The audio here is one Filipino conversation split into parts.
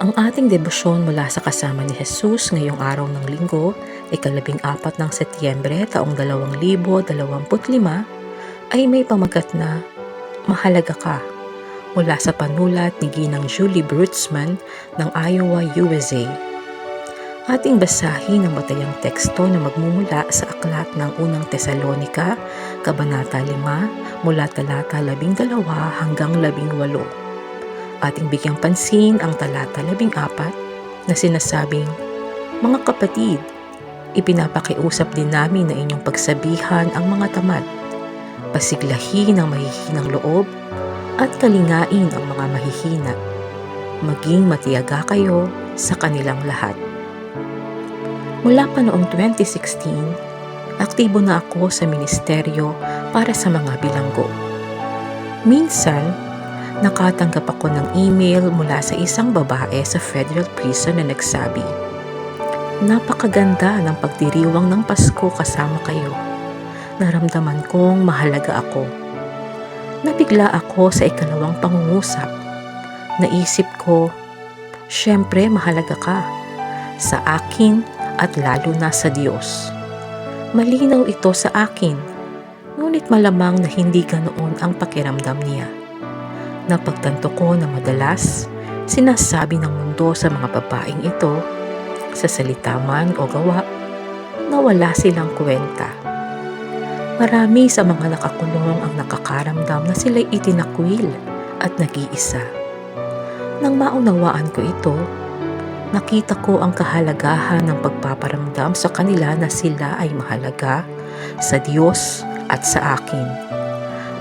Ang ating debosyon mula sa kasama ni Jesus ngayong araw ng linggo, ika-14 ng Setyembre taong 2025, ay may pamagat na Mahalaga Ka, mula sa panulat ni Ginang Julie Brutzman ng Iowa, USA. Ating basahin ang batayang teksto na magmumula sa aklat ng unang Tesalonika, Kabanata 5, mula talata 12 hanggang 18. Ating bigyang pansin ang talata 14 na sinasabing, "Mga kapatid, ipinapakiusap din namin na inyong pagsabihan ang mga tamad, pasiglahin ang mahihinang loob, at kalingain ang mga mahihina. Maging matiyaga kayo sa kanilang lahat." Mula pa noong 2016, aktibo na ako sa ministeryo para sa mga bilanggo. Minsan, nakatanggap ako ng email mula sa isang babae sa federal prison na nagsabi, "Napakaganda ng pagdiriwang ng Pasko kasama kayo. Naramdaman kong mahalaga ako." Nabigla ako sa ikalawang pangungusap. Naisip ko, syempre mahalaga ka sa akin at lalo na sa Diyos. Malinaw ito sa akin, ngunit malamang na hindi ganoon ang pakiramdam niya. Napagtanto ko na madalas sinasabi ng mundo sa mga babaeng ito, sa salita man o gawa, na wala silang kwenta. Marami sa mga nakakulong ang nakakaramdam na sila'y itinakwil at nag-iisa. Nang maunawaan ko ito, nakita ko ang kahalagahan ng pagpaparamdam sa kanila na sila ay mahalaga sa Diyos at sa akin.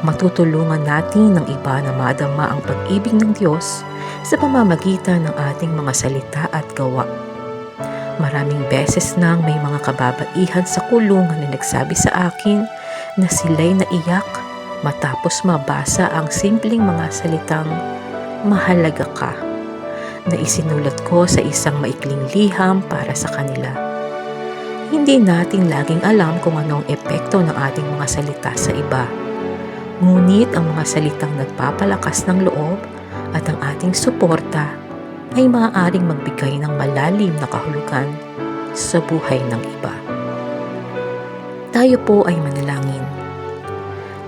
Matutulungan natin ng iba na madama ang pag-ibig ng Diyos sa pamamagitan ng ating mga salita at gawa. Maraming beses nang may mga kababaihan sa kulungan na nagsabi sa akin na sila'y naiyak matapos mabasa ang simpleng mga salitang "Mahalaga Ka" na isinulat ko sa isang maikling liham para sa kanila. Hindi natin laging alam kung anong epekto ng ating mga salita sa iba. Ngunit ang mga salitang nagpapalakas ng loob at ang ating suporta ay maaaring magbigay ng malalim na kahulugan sa buhay ng iba. Tayo po ay manalangin.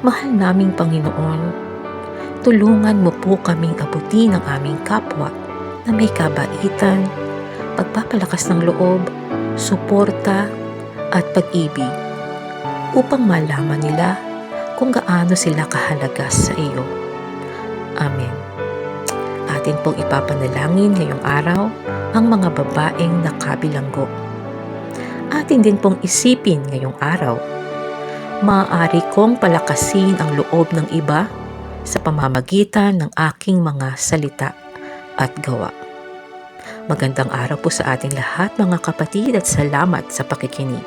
Mahal naming Panginoon, tulungan mo po kaming abutin ang aming kapwa na may kabaitan, pagpapalakas ng loob, suporta at pag-ibig upang malaman nila kung gaano sila kahalaga sa iyo. Amen. Atin pong ipapanalangin ngayong araw ang mga babaeng nakabilanggo. Atin din pong isipin ngayong araw, maaari kong palakasin ang loob ng iba sa pamamagitan ng aking mga salita at gawa. Magandang araw po sa ating lahat mga kapatid at salamat sa pakikinig.